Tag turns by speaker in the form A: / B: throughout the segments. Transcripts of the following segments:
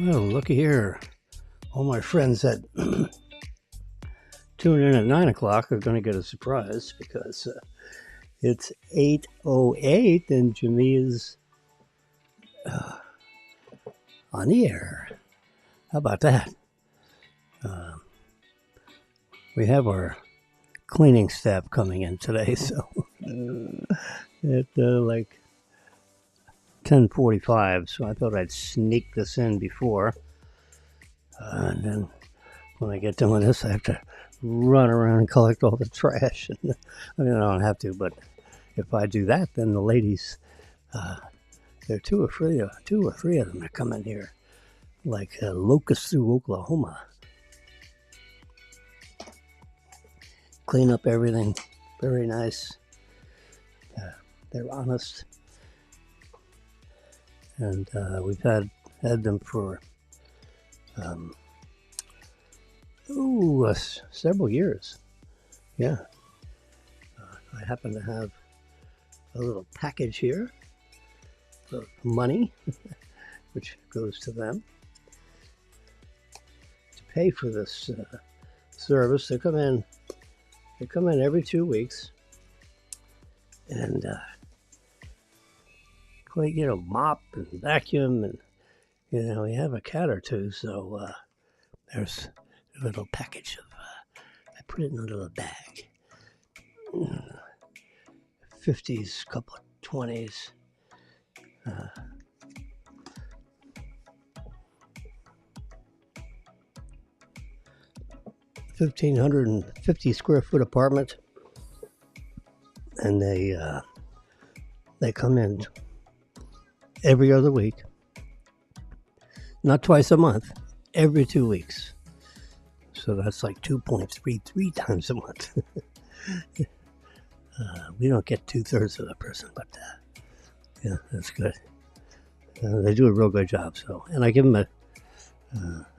A: Well, looky here. All my friends that tune in at 9 o'clock are going to get a surprise because it's 8:08 and Jimmy is on the air. How about that? We have our cleaning staff coming in today, so at like 10:45, so I thought I'd sneak this in before. And then when I get done with this, I have to run around and collect all the trash. I mean, I don't have to, but if I do that, then the ladies, there are two or three of them that come in here, like locusts through Oklahoma. Clean up everything. Very nice. They're honest. And we've had them for several years. Yeah. I happen to have a little package here of money, which goes to them to pay for this service. They come in every 2 weeks, and mop and vacuum, and we have a cat or two, so there's a little package of I put it in a little bag. 50s, couple of 20s. 1,550 square foot apartment, and they come in every other week, not twice a month, every 2 weeks. So that's like 2.33 times a month. We don't get 2/3 of the person, but yeah, that's good. They do a real good job. So, and I give them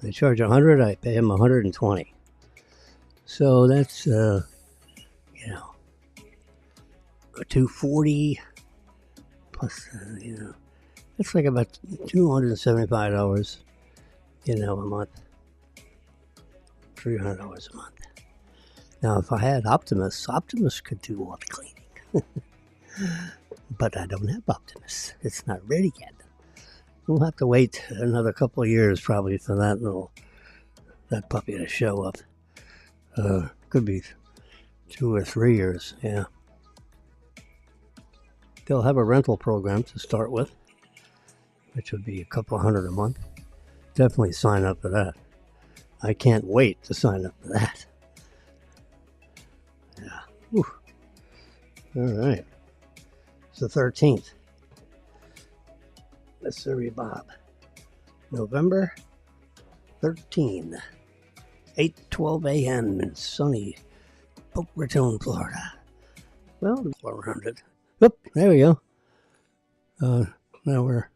A: they charge $100, I pay them $120. So that's $240 plus it's like about $275 a month, $300 a month. Now if I had Optimus could do all the cleaning. But I don't have Optimus. It's not ready yet. We'll have to wait another couple of years probably for that puppy to show up. Could be 2 or 3 years, yeah. They'll have a rental program to start with, which would be a couple $100 a month. Definitely sign up for that. I can't wait to sign up for that. Yeah. Whew. All right. It's the 13th. Missouri Bob. November 13. 8:12 a.m. in sunny Boca Raton, Florida. Well, around it. Oop, there we go. Now we're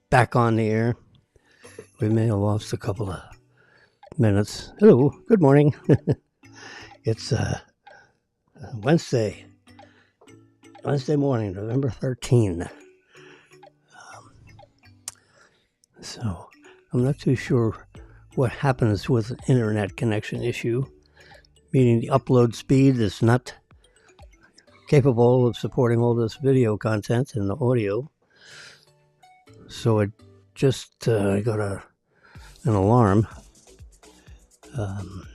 A: back on the air. We may have lost a couple of minutes. Hello, good morning. It's Wednesday morning, November 13. So I'm not too sure what happens with an internet connection issue, meaning the upload speed is not capable of supporting all this video content and the audio. So it just got an alarm, an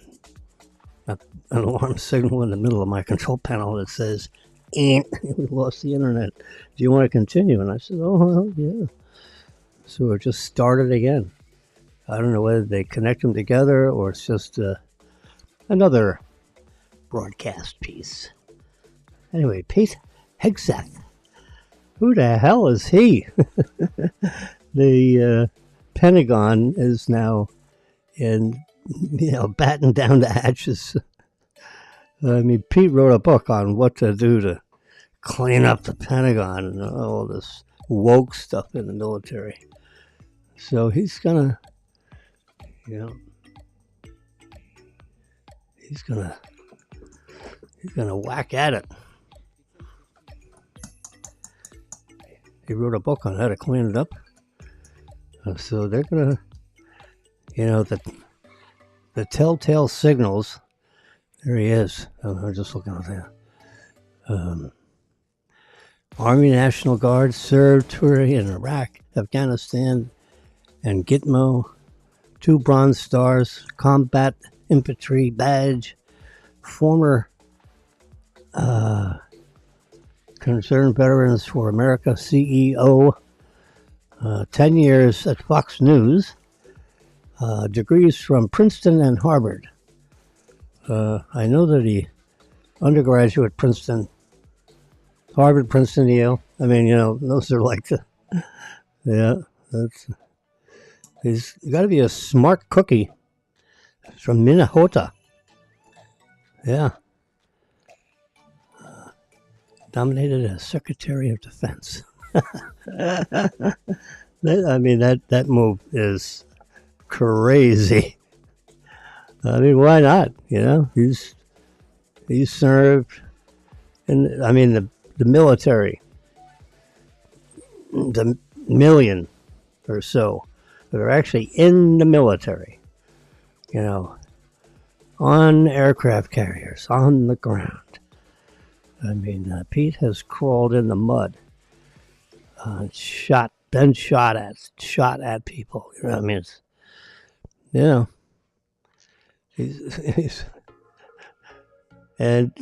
A: alarm signal in the middle of my control panel that says, we lost the internet. Do you want to continue? And I said, oh, well, yeah. So it just started again. I don't know whether they connect them together or it's just another broadcast piece. Anyway, Pete Hegseth. Who the hell is he? The Pentagon is now battened down to ashes. I mean, Pete wrote a book on what to do to clean up the Pentagon and all this woke stuff in the military. So he's gonna whack at it. He wrote a book on how to clean it up. So they're going to, the telltale signals. There he is. I'm just looking at that. Army National Guard served tour in Iraq, Afghanistan, and Gitmo. 2 Bronze Stars, Combat Infantry Badge, former Concerned Veterans for America CEO, 10 years at Fox News, degrees from Princeton and Harvard. I know that he undergraduate Princeton, Harvard, Princeton, Yale. I mean, those are like he's got to be a smart cookie from Minnesota. Yeah. Nominated as Secretary of Defense. That move is crazy. I mean, why not? He's served in, the military, the million or so that are actually in the military, on aircraft carriers, on the ground. Pete has crawled in the mud, shot at people. He's and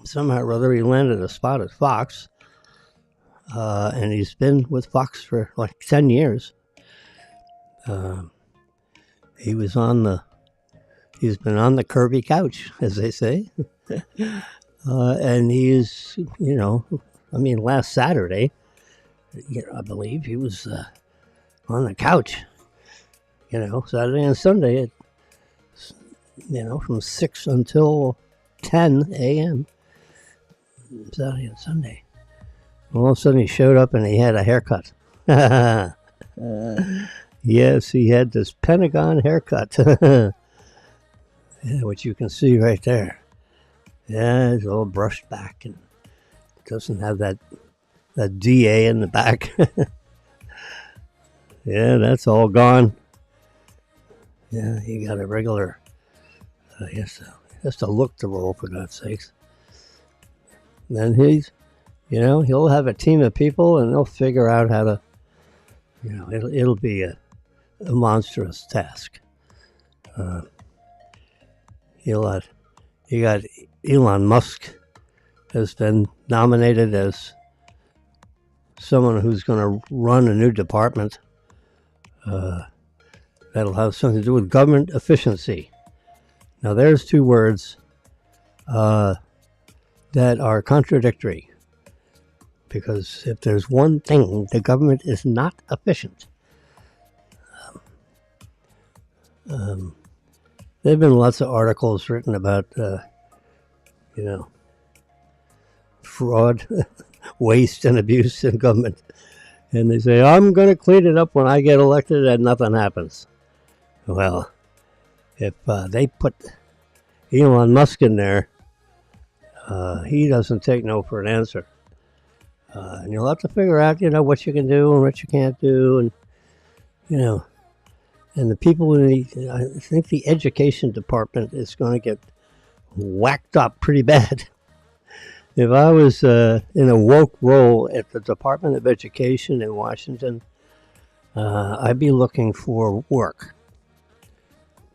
A: somehow or other he landed a spot at Fox, and he's been with Fox for like 10 years. He's been on the Kirby couch, as they say. And he's, last Saturday, I believe he was on the couch, Saturday and Sunday, from 6 until 10 a.m. Saturday and Sunday. All of a sudden he showed up and he had a haircut. Yes, he had this Pentagon haircut. Which you can see right there. Yeah, it's all brushed back and doesn't have that DA in the back. Yeah, that's all gone. Yeah, he got a regular, he has to look the role, for God's sakes. Then he'll have a team of people and they'll figure out how to, it'll be a monstrous task. You got Elon Musk has been nominated as someone who's going to run a new department that'll have something to do with government efficiency. Now, there's 2 words that are contradictory, because if there's one thing, the government is not efficient. There have been lots of articles written about, fraud, waste, and abuse in government. And they say, I'm going to clean it up when I get elected, and nothing happens. Well, if they put Elon Musk in there, he doesn't take no for an answer. And you'll have to figure out, what you can do and what you can't do. And, and the people I think the education department is going to get whacked up pretty bad. If I was in a woke role at the Department of Education in Washington, I'd be looking for work.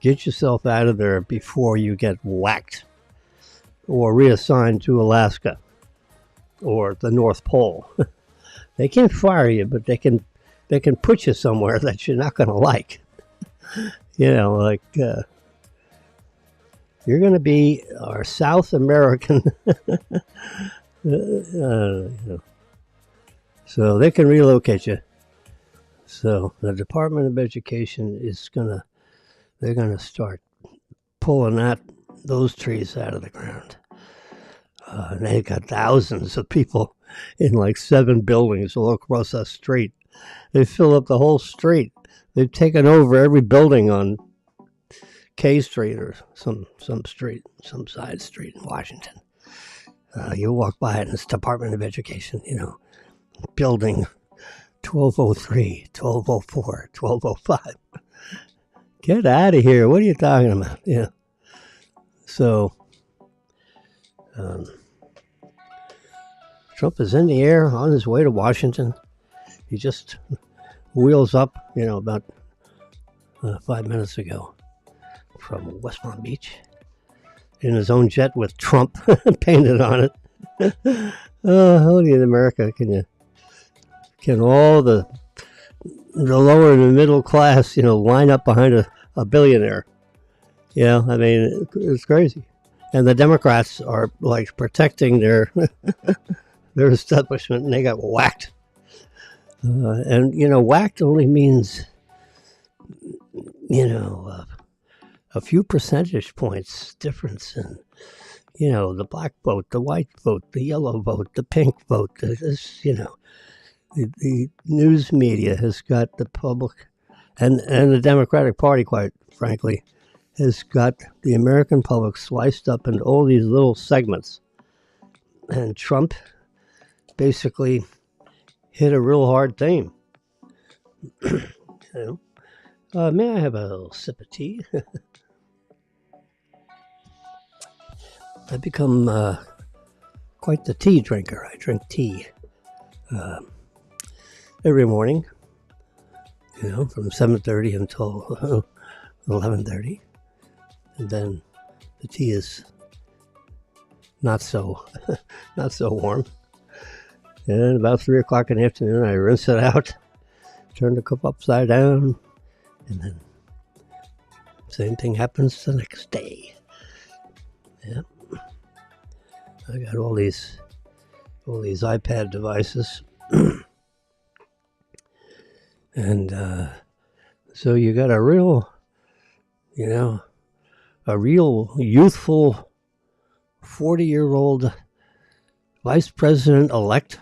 A: Get yourself out of there before you get whacked or reassigned to Alaska or the North Pole. They can't fire you, but they can put you somewhere that you're not going to like. You're going to be our South American. So they can relocate you. So the Department of Education they're going to start pulling those trees out of the ground. And they've got thousands of people in like 7 buildings all across the street. They fill up the whole street. They've taken over every building on K Street or some street, some side street in Washington. You walk by it and it's Department of Education, building 1203, 1204, 1205. Get out of here. What are you talking about? Yeah. So, Trump is in the air on his way to Washington. He just wheels up, about 5 minutes ago from West Palm Beach in his own jet with Trump painted on it. Only in America can all the lower and the middle class, line up behind a billionaire. I mean, it's crazy. And the Democrats are like protecting their establishment, and they got whacked. And whacked only means, a few percentage points difference in, the black vote, the white vote, the yellow vote, the pink vote. This, the news media has got the public, and the Democratic Party, quite frankly, has got the American public sliced up into all these little segments. And Trump basically hit a real hard theme. May I have a little sip of tea? I've become quite the tea drinker. I drink tea every morning, from 7:30 until 11:30. And then the tea is not so warm. And about 3 o'clock in the afternoon, I rinse it out, turn the cup upside down, and then same thing happens the next day. Yeah, I got all these iPad devices, and so you got a real youthful 40-year-old vice president-elect.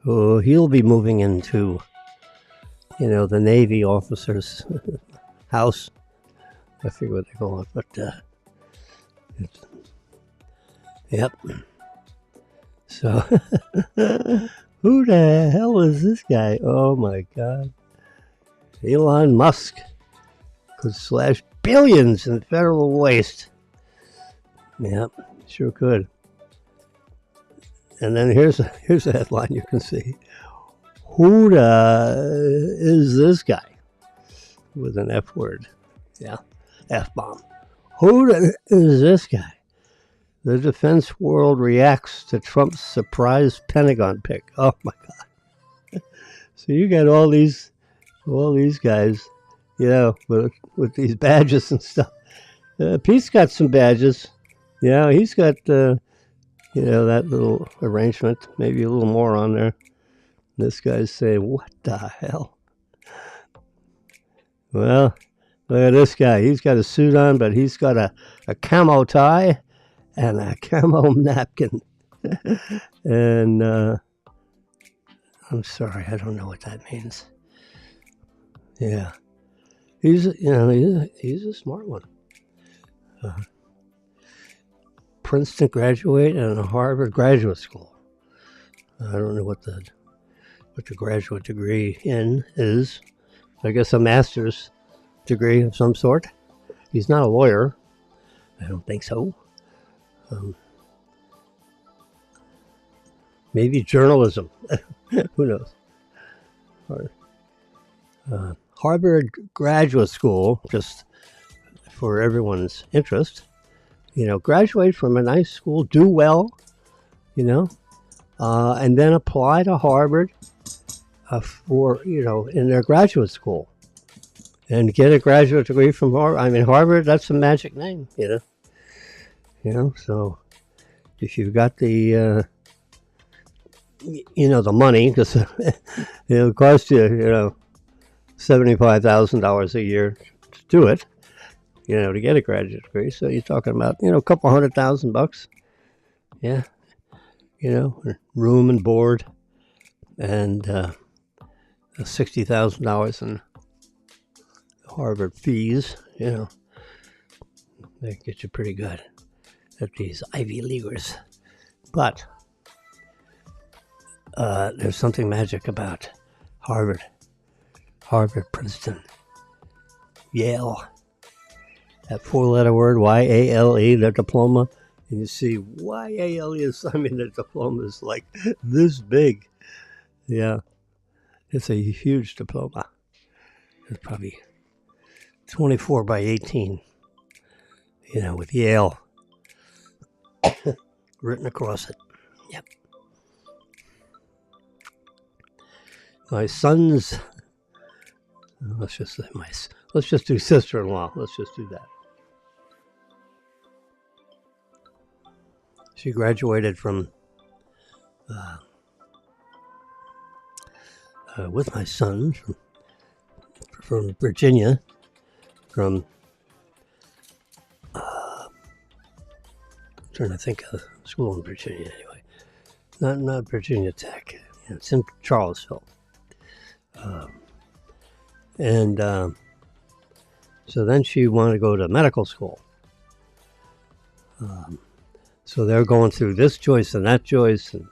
A: He'll be moving into, the Navy officer's house. I forget what they call it, but yep. So, who the hell is this guy? Oh my God. Elon Musk could slash billions in federal waste. Yep, sure could. And then here's a headline you can see. Who the is this guy? With an F word. Yeah, F-bomb. Who the is this guy? The defense world reacts to Trump's surprise Pentagon pick. Oh my God. So you got all these guys, with these badges and stuff. Pete's got some badges. He's got, that little arrangement, maybe a little more on there. This guy's saying, what the hell? Well, look at this guy. He's got a suit on, but he's got a camo tie and a camo napkin. And I'm sorry, I don't know what that means. Yeah. He's a smart one. Princeton graduate and a Harvard graduate school. I don't know what the graduate degree in is. I guess a master's degree of some sort. He's not a lawyer. I don't think so. Maybe journalism. Who knows? Harvard Graduate School, just for everyone's interest, graduate from a nice school, do well, and then apply to Harvard for, in their graduate school and get a graduate degree from Harvard. I mean, Harvard, that's a magic name, so if you've got the, the money, because it'll cost you, $75,000 a year to do it, to get a graduate degree. So you're talking about, a couple $100,000. Yeah. Room and board and $60,000 in Harvard fees, they get you pretty good at these Ivy Leaguers. But there's something magic about Harvard, Princeton, Yale. That four-letter word, Y-A-L-E, their diploma. And you see Y-A-L-E is, I mean, the diploma is like this big. Yeah, it's a huge diploma. It's probably 24 by 18, with Yale written across it. Yep. My son's, let's just do sister-in-law. Let's just do that. She graduated from, with my son from Virginia, from, I'm trying to think of school in Virginia anyway. Not Virginia Tech. It's in Charlottesville. So then she wanted to go to medical school. So they're going through this choice and that choice, and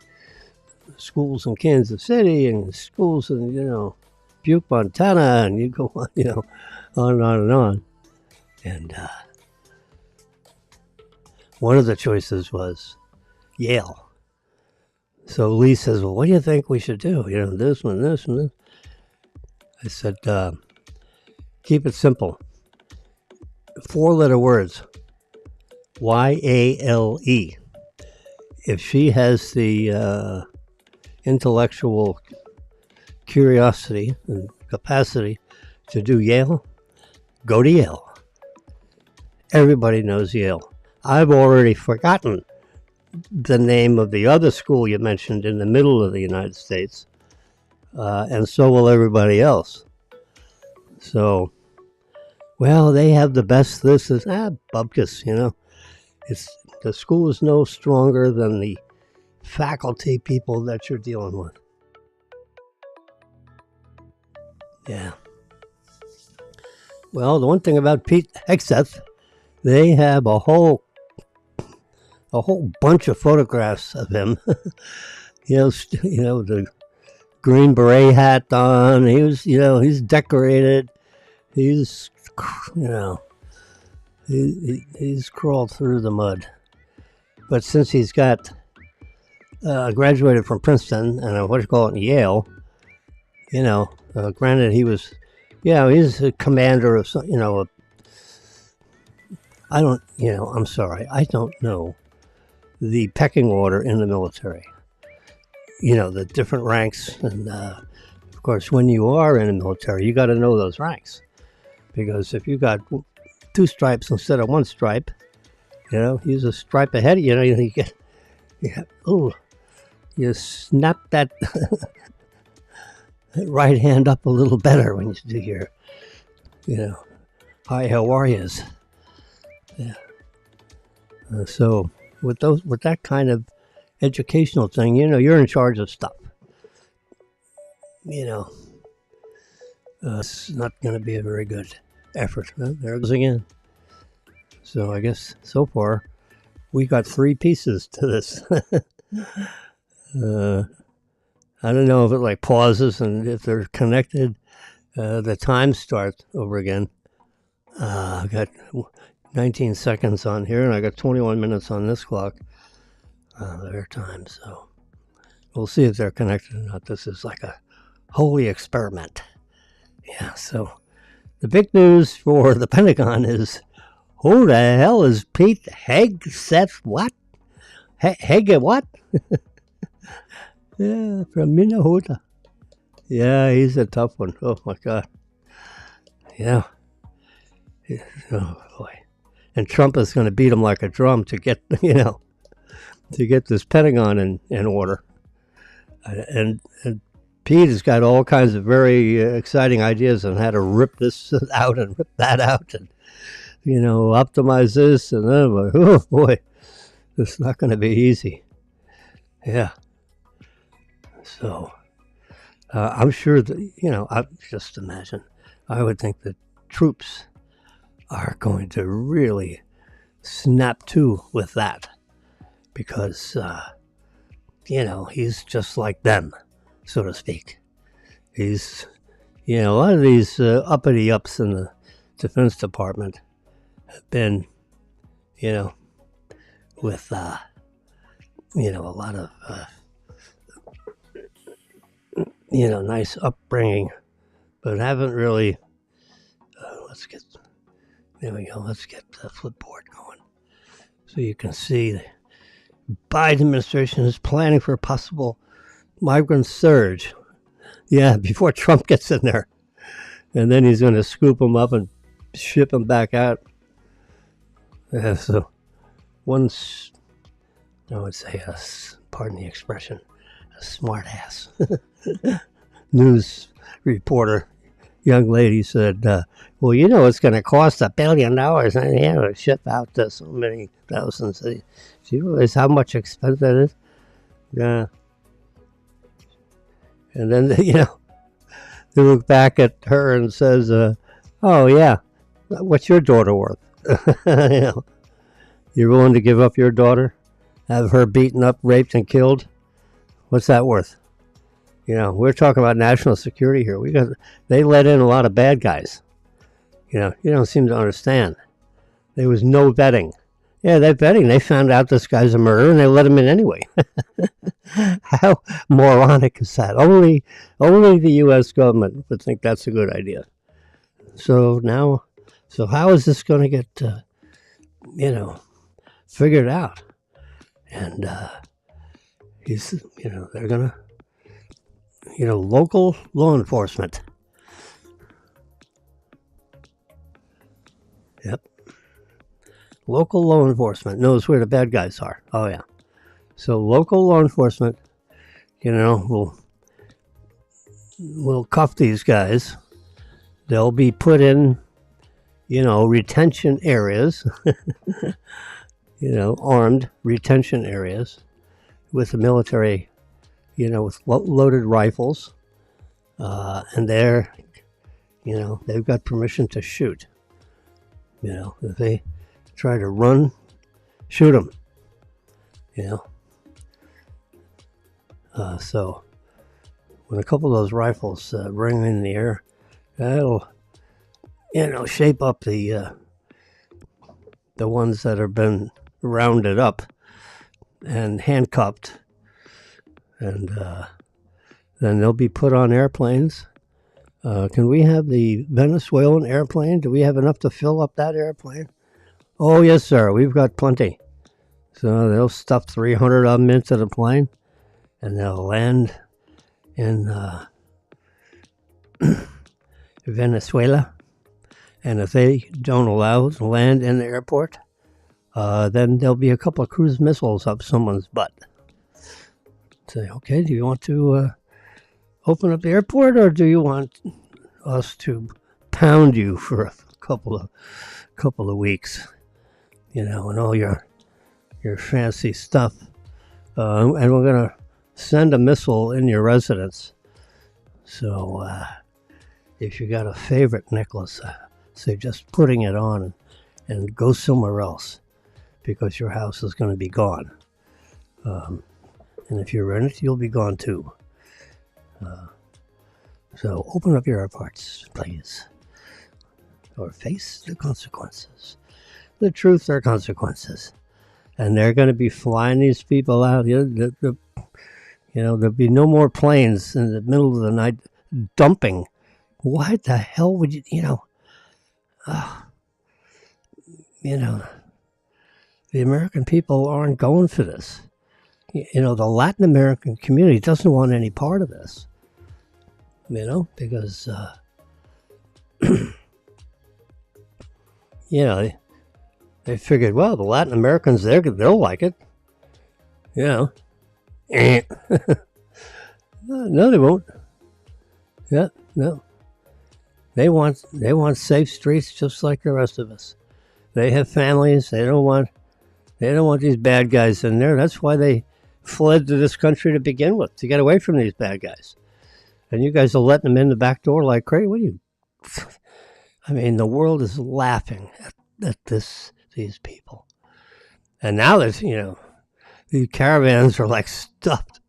A: schools in Kansas City and schools in, Butte, Montana, and you go on, on and on and on. And one of the choices was Yale. So Lee says, well, what do you think we should do? This one, this one, this. I said, keep it simple. 4-letter words. Y-A-L-E. If she has the intellectual curiosity and capacity to do Yale, go to Yale. Everybody knows Yale. I've already forgotten the name of the other school you mentioned in the middle of the United States, and so will everybody else. So, well, they have the best. This is bupkis, the school is no stronger than the faculty people that you're dealing with. Yeah. Well, the one thing about Pete Hegseth, they have a whole bunch of photographs of him. The green beret hat on. He's decorated. He's he's crawled through the mud. But since he's got graduated from Princeton and Yale, granted he was, he's a commander of some, I'm sorry, I don't know the pecking order in the military. The different ranks, and of course, when you are in the military, you got to know those ranks, because if you got 2 stripes instead of 1 stripe, he's a stripe ahead of you. You snap that right hand up a little better when you do your, hi, how are yous? Yeah. So with that kind of educational thing, you're in charge of stuff. It's not going to be a very good effort. There it goes again. So I guess so far we got 3 pieces to this. I don't know if it pauses and if they're connected, the time starts over again. I've got 19 seconds on here, and I got 21 minutes on this clock. Their time, so we'll see if they're connected or not. This is like a holy experiment. Yeah, so the big news for the Pentagon is, who the hell is Pete Hegseth? What? Hege what? Yeah, from Minnesota. Yeah, he's a tough one. Oh my God. Yeah. Oh boy. And Trump is going to beat him like a drum to get, to get this Pentagon in order. And Pete has got all kinds of very exciting ideas on how to rip this out and rip that out and, optimize this. And oh boy, it's not going to be easy. Yeah. So I'm sure that, I just imagine, I would think that troops are going to really snap to with that, because he's just like them, so to speak. He's, a lot of these uppity ups in the Defense Department have been, with, a lot of, nice upbringing, but haven't really, there we go, let's get the flipboard going. So you can see the Biden administration is planning for a possible migrant surge. Yeah, before Trump gets in there. And then he's going to scoop them up and ship them back out. Yeah, so once, I would say, pardon the expression, a smart ass news reporter, young lady said, well, it's going to cost $1 billion to ship out to so many thousands. Do you realize how much expense that is? Yeah. And then, they look back at her and says, oh, yeah, what's your daughter worth? You're willing to give up your daughter? Have her beaten up, raped, and killed? What's that worth? We're talking about national security here. They let in a lot of bad guys. You don't seem to understand. There was no vetting. Yeah, they're vetting. They found out this guy's a murderer, and they let him in anyway. How moronic is that? Only the U.S. government would think that's a good idea. So how is this going to get, figured out? And they're going to, local law enforcement. Yep. Local law enforcement knows where the bad guys are. Oh, yeah. So local law enforcement, will cuff these guys. They'll be put in, retention areas, armed retention areas with the military, with loaded rifles. And they're, they've got permission to shoot. If they try to run, shoot them. So when a couple of those rifles ring in the air, that'll, shape up the ones that have been rounded up and handcuffed, and then they'll be put on airplanes. Can we have the Venezuelan airplane? Do we have enough to fill up that airplane? Oh, yes, sir. We've got plenty. So they'll stuff 300 of them into the plane, and they'll land in Venezuela. And if they don't allow to land in the airport, then there'll be a couple of cruise missiles up someone's butt. Say, okay, do you want to open up the airport, or do you want us to pound you for a couple of weeks, and all your fancy stuff, and we're gonna send a missile in your residence. So if you got a favorite necklace, say just putting it on and go somewhere else, because your house is going to be gone. And if you're in it, you'll be gone too. So open up your airports, please, or face the consequences. The truth are consequences, and they're going to be flying these people out. There'll be no more planes in the middle of the night dumping. Why the hell would you? The American people aren't going for this. The Latin American community doesn't want any part of this. Because, they figured, well, the Latin Americans, they'll like it. No, they won't. Yeah, no. They want safe streets just like the rest of us. They have families. They don't want these bad guys in there. That's why they fled to this country to begin with, to get away from these bad guys. And you guys are letting them in the back door like crazy. What are you? I mean, the world is laughing at these people. And now there's, the The caravans are like stuffed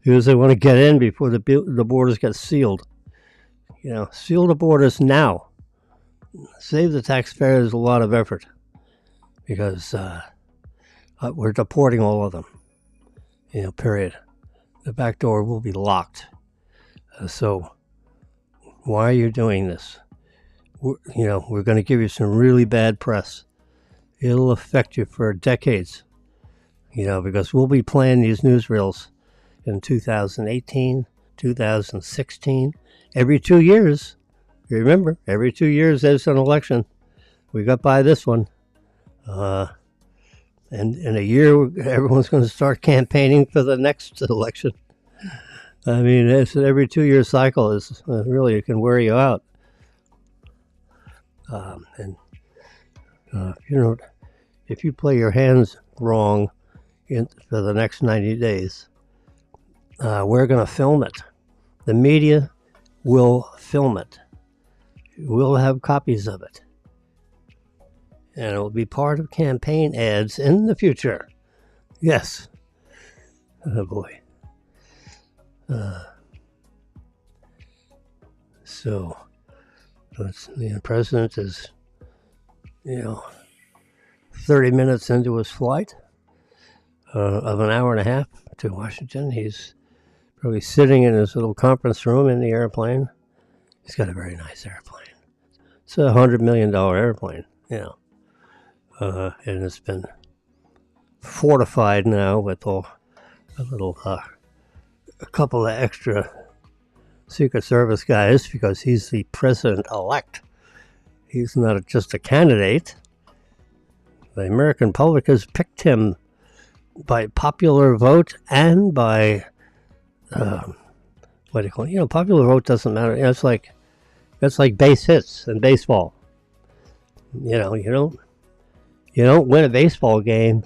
A: because they want to get in before the borders get sealed. Seal the borders now. Save the taxpayers a lot of effort because we're deporting all of them. Period. The back door will be locked. So why are you doing this? We're going to give you some really bad press. It'll affect you for decades. Because we'll be playing these newsreels in 2018, 2016, every 2 years. Remember, every 2 years there's an election. We got by this one. And in a year, everyone's going to start campaigning for the next election. I mean, it's every 2 year cycle is really, it can wear you out. If you play your hands wrong for the next 90 days, we're going to film it. The media will film it. We'll have copies of it. And it will be part of campaign ads in the future. Yes. Oh, boy. So, the president is, 30 minutes into his flight of an hour and a half to Washington. He's probably sitting in his little conference room in the airplane. He's got a very nice airplane. It's $100 million airplane, and it's been fortified now with a couple of extra Secret Service guys because he's the president-elect. He's not just a candidate. The American public has picked him by popular vote and by what do you call it? Popular vote doesn't matter. That's like base hits in baseball. You don't win a baseball game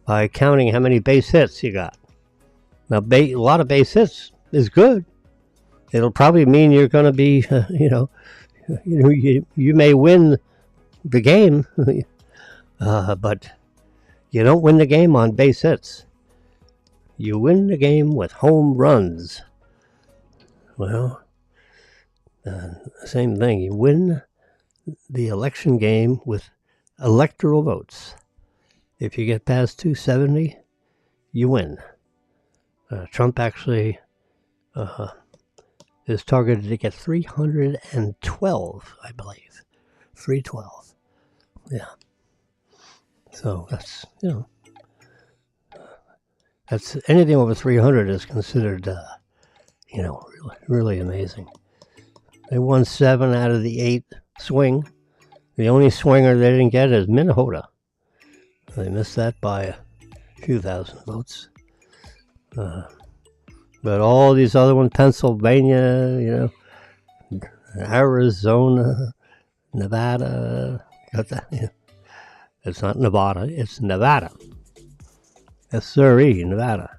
A: by counting how many base hits you got. Now, a lot of base hits is good. It'll probably mean you're going to be, you may win the game, but you don't win the game on base hits. You win the game with home runs. Well, same thing. You win the election game with electoral votes. If you get past 270, you win. Trump actually is targeted to get 312, I believe. 312. Yeah. So that's, that's anything over 300 is considered, really amazing. They won 7 out of the 8 swing. The only swinger they didn't get is Minnesota. They missed that by a few thousand votes. But all these other ones, Pennsylvania, Arizona, Nevada, got that. Yeah. It's not Nevada, it's Nevada. Yes, sirree, Nevada.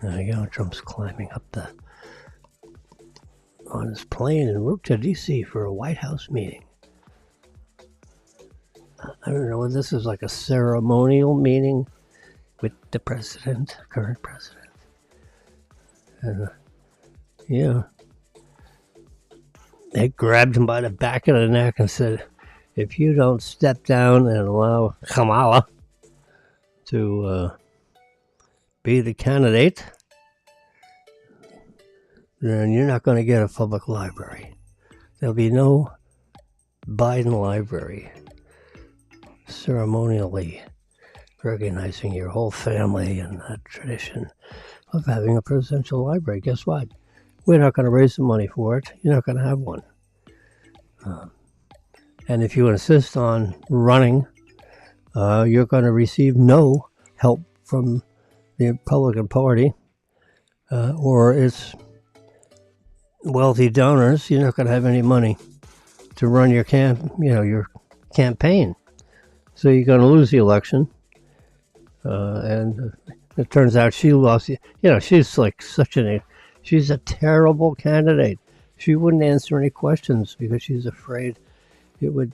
A: There you go. Trump's climbing up on his plane en route to D.C. for a White House meeting. I don't know whether this is like a ceremonial meeting with the president, current president. They grabbed him by the back of the neck and said, if you don't step down and allow Kamala to be the candidate, then you're not going to get a public library. There'll be no Biden library ceremonially recognizing your whole family and that tradition of having a presidential library. Guess what? We're not going to raise the money for it. You're not going to have one. And if you insist on running, you're going to receive no help from the Republican Party or its wealthy donors. You're not going to have any money to run your campaign. So you're going to lose the election. And it turns out she lost. She's like she's a terrible candidate. She wouldn't answer any questions because she's afraid it would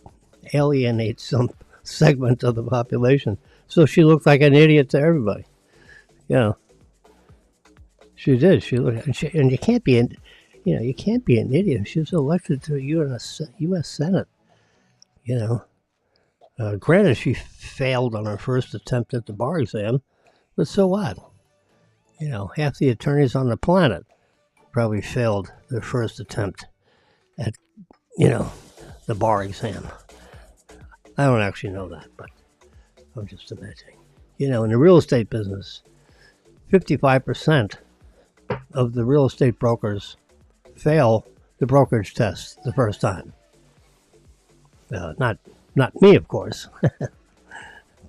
A: alienate some segment of the population. So she looked like an idiot to everybody. You know, she did. She looked, and you can't be you can't be an idiot. She was elected to U.S. Senate. You know, granted, she failed on her first attempt at the bar exam, but so what? You know, half the attorneys on the planet probably failed their first attempt at, the bar exam. I don't actually know that, but I'm just imagining. You know, in the real estate business, 55% of the real estate brokers fail the brokerage test the first time. Not me, of course.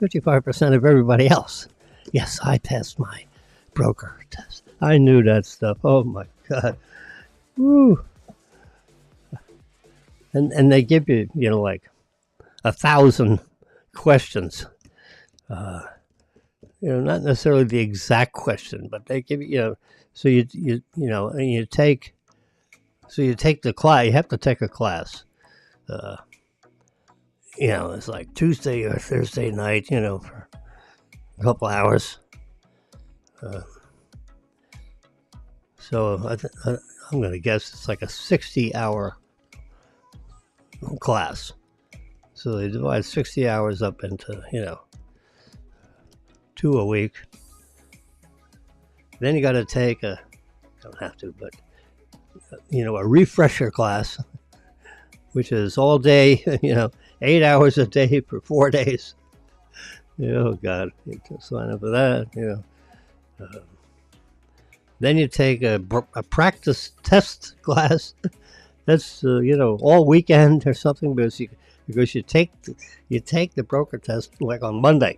A: 55% of everybody else. Yes, I passed my broker test. I knew that stuff. Oh my God. Woo. And they give you, like 1,000 questions. Not necessarily the exact question, but they give you, so you take the class. You have to take a class. It's like Tuesday or Thursday night, for a couple hours. So I'm going to guess it's like a 60-hour class. So they divide 60 hours up into, 2 a week. Then you got to take don't have to, but, a refresher class, which is all day, 8 hours a day for 4 days. Oh, God. You can sign up for that, Then you take a practice test class. That's, all weekend or something, because you take the broker test like on Monday.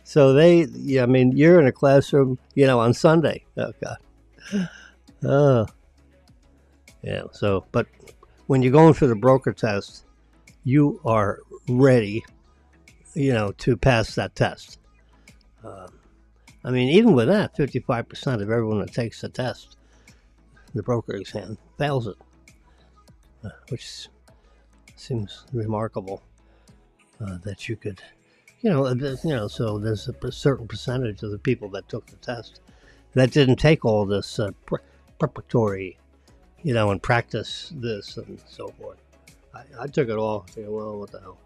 A: So you're in a classroom, on Sunday. Oh, God. Oh. Yeah, so, but when you're going for the broker test, you are ready, to pass that test. Even with that, 55% of everyone that takes the test, the broker exam, fails it, which seems remarkable that you could, so there's a certain percentage of the people that took the test that didn't take all this preparatory, and practice this and so forth. I took it all. Thinking, well, what the hell?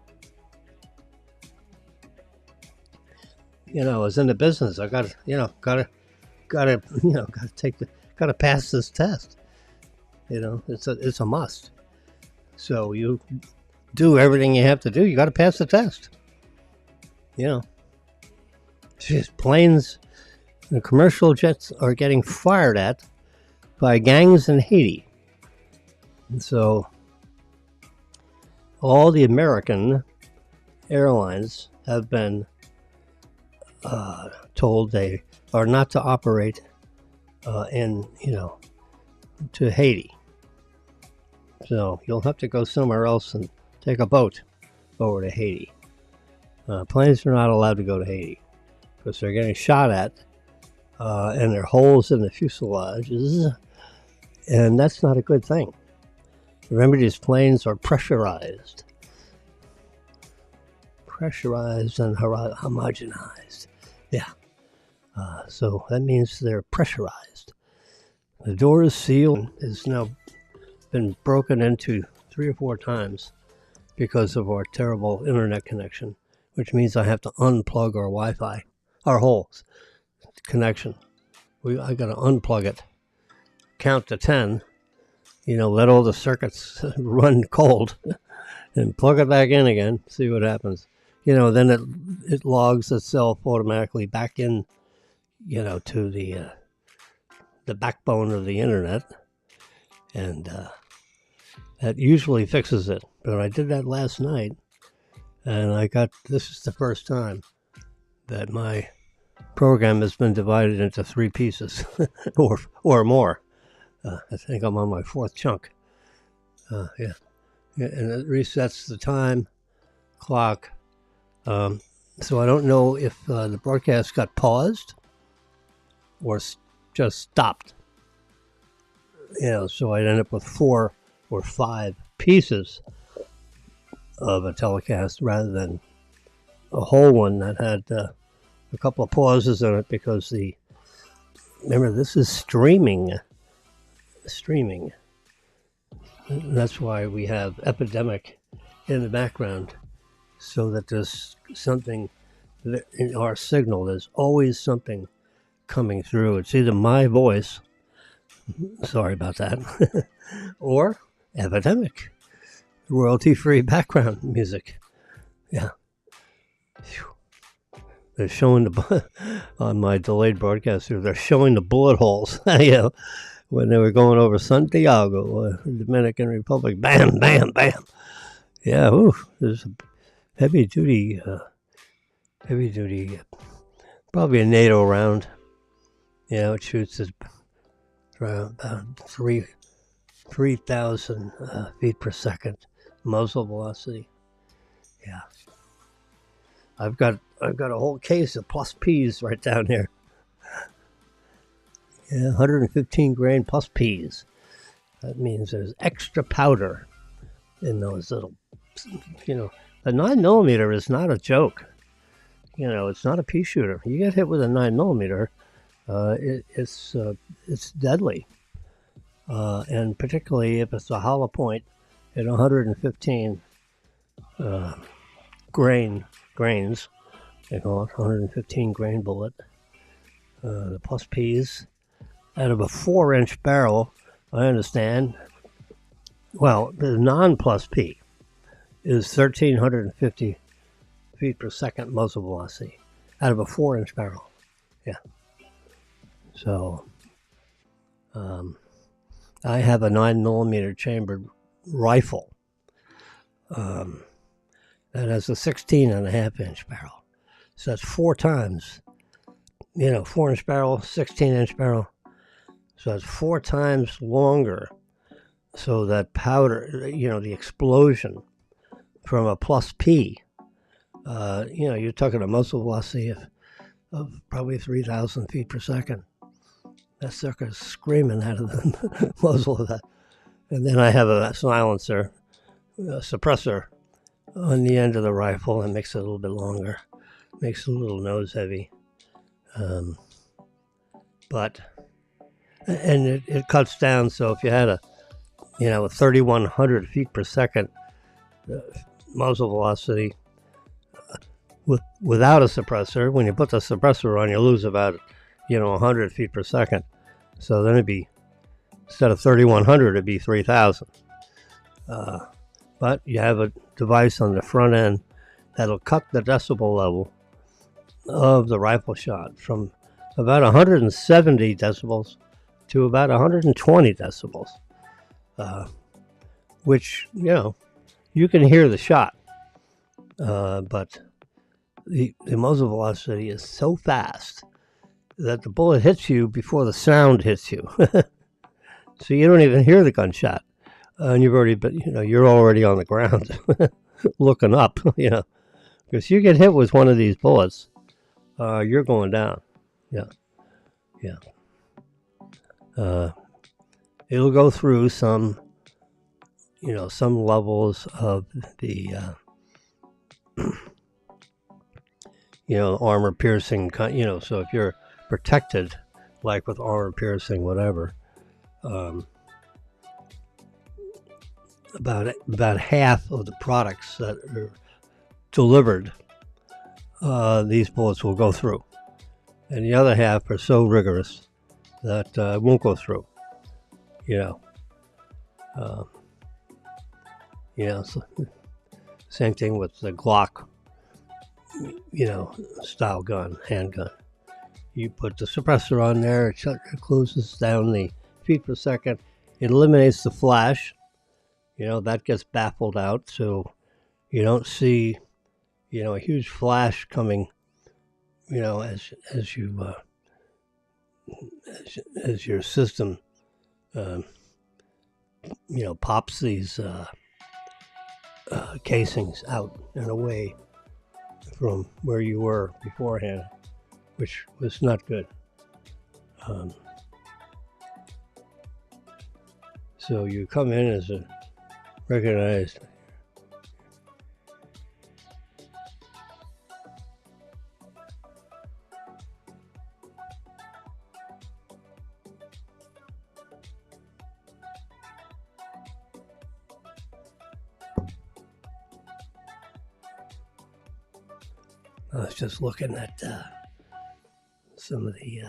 A: I was in the business. I got to pass this test. It's a must. So you do everything you have to do. You got to pass the test. Planes and commercial jets are getting fired at by gangs in Haiti. And so all the American airlines have been told they are not to operate to Haiti. So you'll have to go somewhere else and take a boat over to Haiti. Planes are not allowed to go to Haiti because they're getting shot at, and there are holes in the fuselages, and that's not a good thing. Remember, these planes are pressurized and homogenized. Yeah. So that means they're pressurized. The door is sealed. It's now been broken into 3 or 4 times because of our terrible internet connection, which means I have to unplug our Wi-Fi, our whole connection. I got to unplug it, count to 10, let all the circuits run cold, and plug it back in again, see what happens. Then it logs itself automatically back in, to the backbone of the internet, and that usually fixes it. But I did that last night, and this is the first time that my program has been divided into 3 pieces or more. I think I'm on my 4th chunk. Yeah, and it resets the time clock. So I don't know if the broadcast got paused or just stopped. So I'd end up with 4 or 5 pieces of a telecast rather than a whole one that had a couple of pauses in it because remember, this is streaming. That's why we have epidemic in the background, so that there's something in our signal. There's always something coming through. It's either my voice, sorry about that, or epidemic, royalty-free background music. Yeah. They're showing on my delayed broadcast here, they're showing the bullet holes, when they were going over Santiago, Dominican Republic. Bam, bam, bam. Yeah, there's a heavy duty, probably a NATO round. It shoots at about 3,000 feet per second muzzle velocity. Yeah. I've got a whole case of plus P's right down here. Yeah, 115 grain plus P's. That means there's extra powder in those little, the 9mm is not a joke. It's not a pea shooter. You get hit with a 9mm, it's deadly. And particularly if it's a hollow point at 115 grains, they call it 115 grain bullet. The plus P's out of a 4-inch barrel, I understand. Well, the non-plus P is 1,350 feet per second muzzle velocity out of a 4-inch barrel. Yeah. So, I have a 9mm chambered rifle that has a 16.5-inch barrel. So that's 4 times, 4-inch barrel, 16-inch barrel. So that's 4 times longer. So that powder, the explosion from a plus P, you're talking a muzzle velocity of probably 3,000 feet per second. That sucker's screaming out of the muzzle of that. And then I have a silencer, a suppressor on the end of the rifle that makes it a little bit longer, makes it a little nose heavy. But it cuts down. So if you had a 3,100 feet per second muzzle velocity without a suppressor, when you put the suppressor on, you lose about 100 feet per second. So then it'd be, instead of 3,100, it'd be 3,000. But you have a device on the front end that'll cut the decibel level of the rifle shot from about 170 decibels to about 120 decibels, which, you can hear the shot, but the muzzle velocity is so fast that the bullet hits you before the sound hits you. So you don't even hear the gunshot. And you've already been, you're already on the ground looking up, because you get hit with one of these bullets, you're going down. Yeah. It'll go through some levels of the, armor piercing, so if you're protected, like with armor piercing, whatever, about half of the products that are delivered, these bullets will go through, and the other half are so rigorous that won't go through. So same thing with the Glock, style gun, handgun. You put the suppressor on there, it closes down the feet per second, it eliminates the flash. That gets baffled out, so you don't see, a huge flash coming, as your system, pops these casings out and away from where you were beforehand, which was not good. So you come in as a recognized I was just looking at some of the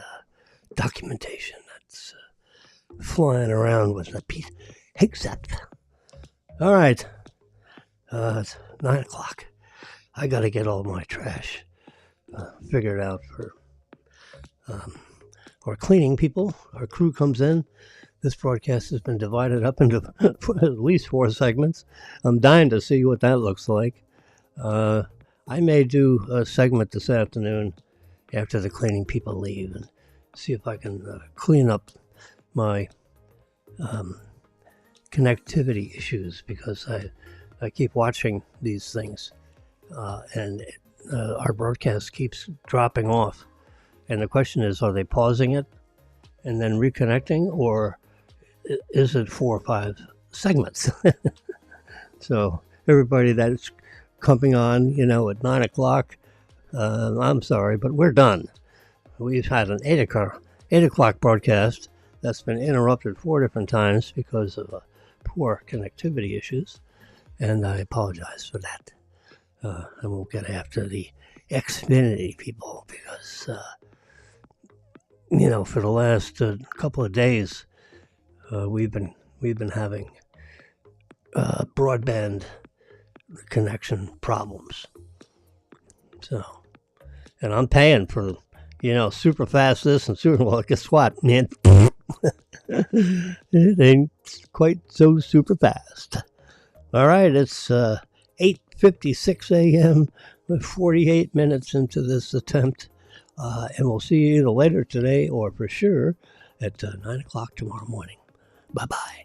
A: documentation that's flying around with the piece. Except, all right, it's 9 o'clock. I got to get all my trash figured out for our cleaning people. Our crew comes in. This broadcast has been divided up into at least 4 segments. I'm dying to see what that looks like. I may do a segment this afternoon after the cleaning people leave and see if I can clean up my connectivity issues, because I keep watching these things and our broadcast keeps dropping off. And the question is, are they pausing it and then reconnecting, or is it 4 or 5 segments? So everybody that's coming on, at 9 o'clock, I'm sorry, but we're done. We've had an 8 o'clock broadcast that's been interrupted 4 different times because of poor connectivity issues, and I apologize for that. I won't get after the Xfinity people because, for the last couple of days, we've been having broadband connection problems. So, and I'm paying for, super fast this and super, well, guess what, man? It ain't quite so super fast. All right, it's 8:56 a.m. We're 48 minutes into this attempt, and we'll see you either later today or for sure at 9 o'clock tomorrow morning. Bye-bye.